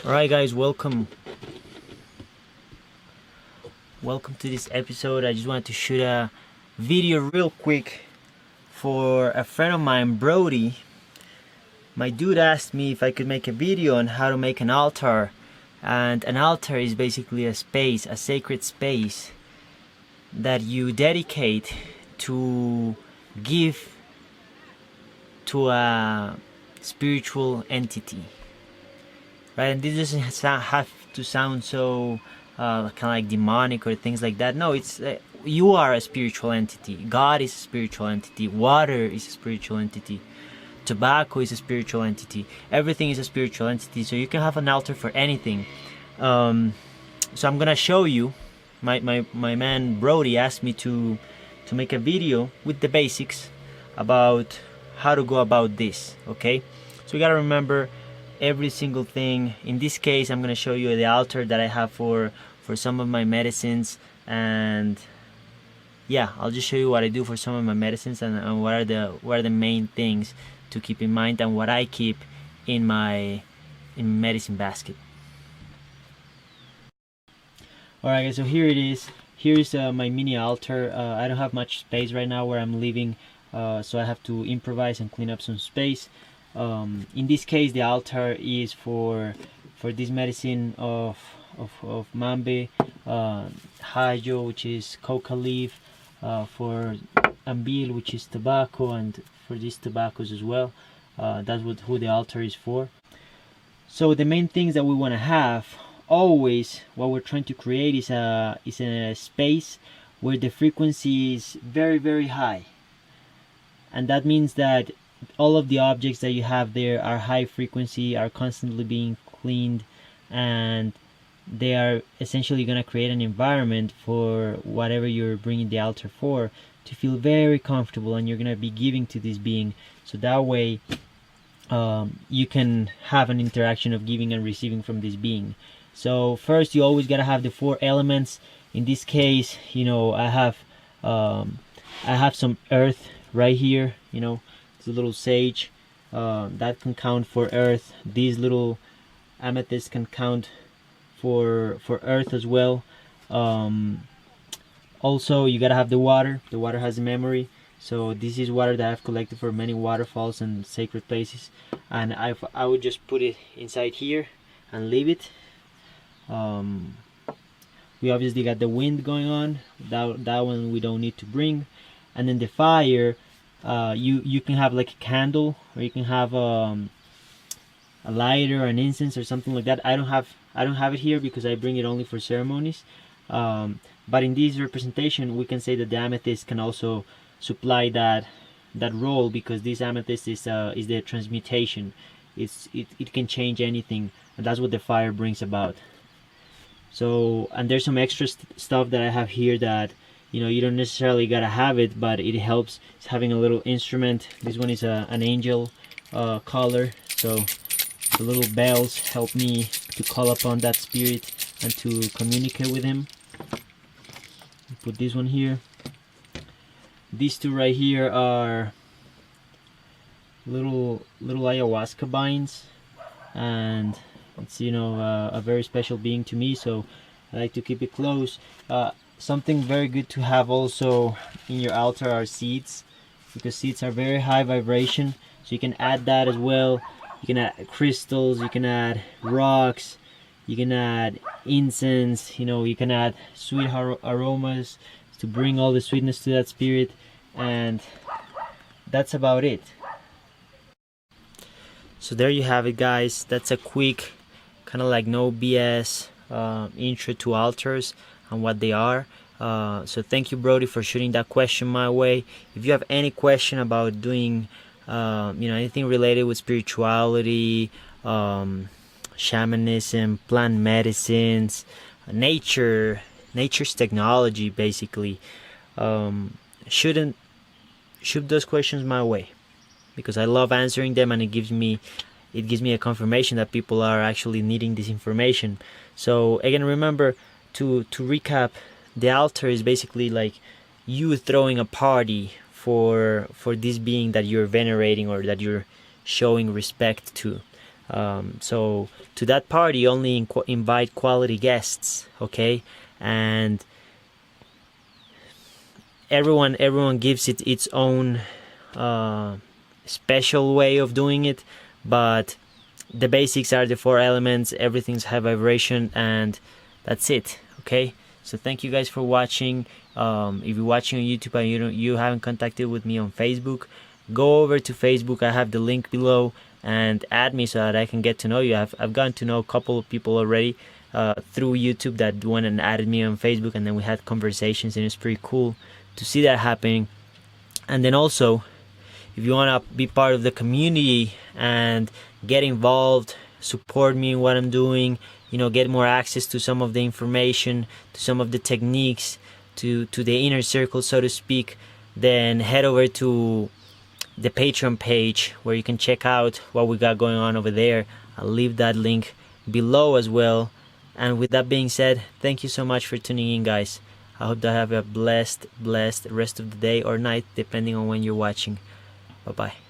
Alright guys, welcome to this episode. I just wanted to shoot a video real quick for a friend of mine, Brody. My dude asked me if I could make a video on how to make an altar. And an altar is basically a space, a sacred space that you dedicate to give to a spiritual entity. Right, and this doesn't have to sound so kind of like demonic or things like that. No, it's you are a spiritual entity. God is a spiritual entity. Water is a spiritual entity. Tobacco is a spiritual entity. Everything is a spiritual entity. So you can have an altar for anything. So I'm gonna show you. My man Brody asked me to make a video with the basics about how to go about this. Okay, so you gotta remember every single thing. In this case, I'm gonna show you the altar that I have for some of my medicines, and yeah, I'll just show you what I do for some of my medicines and what are the main things to keep in mind and what I keep in my medicine basket. Alright guys, so here it is. Here's my mini altar. I don't have much space right now where I'm living, so I have to improvise and clean up some space. In this case, the altar is for this medicine of mambe, hajo, which is coca leaf, for ambil, which is tobacco, and for these tobaccos as well. That's who the altar is for. So the main things that we want to have always, what we're trying to create is a space where the frequency is very, very high, and that means that all of the objects that you have there are high frequency, are constantly being cleaned, and they are essentially going to create an environment for whatever you're bringing the altar for to feel very comfortable, and you're going to be giving to this being, so that way you can have an interaction of giving and receiving from this being. So first, you always got to have the 4 elements. In this case, I have some earth right here. The little sage that can count for earth. These little amethysts can count for earth as well. Also, you gotta have the water. The water has a memory, so this is water that I've collected for many waterfalls and sacred places, and I would just put it inside here and leave it. We obviously got the wind going on. That one we don't need to bring. And then the fire, you can have like a candle, or you can have a lighter or an incense or something like that. I don't have it here because I bring it only for ceremonies. But in this representation, we can say that the amethyst can also supply that role, because this amethyst is the transmutation. It can change anything, and that's what the fire brings about. So, and there's some extra stuff that I have here that you don't necessarily gotta have it, but it helps. It's having a little instrument. This one is an angel collar, so the little bells help me to call upon that spirit and to communicate with him. Put this one here. These 2 right here are little ayahuasca vines, and it's a very special being to me, so I like to keep it close. Something very good to have also in your altar are seeds, because seeds are very high vibration, so you can add that as well. You can add crystals, you can add rocks, you can add incense, you can add sweet aromas to bring all the sweetness to that spirit, and that's about it. So there you have it, guys. That's a quick kind of like no BS intro to altars and what they are. So thank you, Brody, for shooting that question my way. If you have any question about doing anything related with spirituality, shamanism, plant medicines, nature's technology, basically, shoot those questions my way, because I love answering them, and it gives me a confirmation that people are actually needing this information. So again, remember to recap, the altar is basically like you throwing a party for this being that you're venerating or that you're showing respect to. So to that party only invite quality guests, okay? And everyone gives it its own special way of doing it, but the basics are the 4 elements. Everything's high vibration, and that's it, okay? So thank you guys for watching. If you're watching on YouTube and you haven't contacted with me on Facebook, go over to Facebook. I have the link below, and add me so that I can get to know you. I've gotten to know a couple of people already through YouTube that went and added me on Facebook, and then we had conversations, and it's pretty cool to see that happening. And then also, if you want to be part of the community and get involved, support me in what I'm doing, get more access to some of the information, to some of the techniques, to the inner circle, so to speak, then head over to the Patreon page where you can check out what we got going on over there. I'll leave that link below as well. And with that being said, thank you so much for tuning in, guys. I hope that you have a blessed rest of the day or night, depending on when you're watching. Bye bye.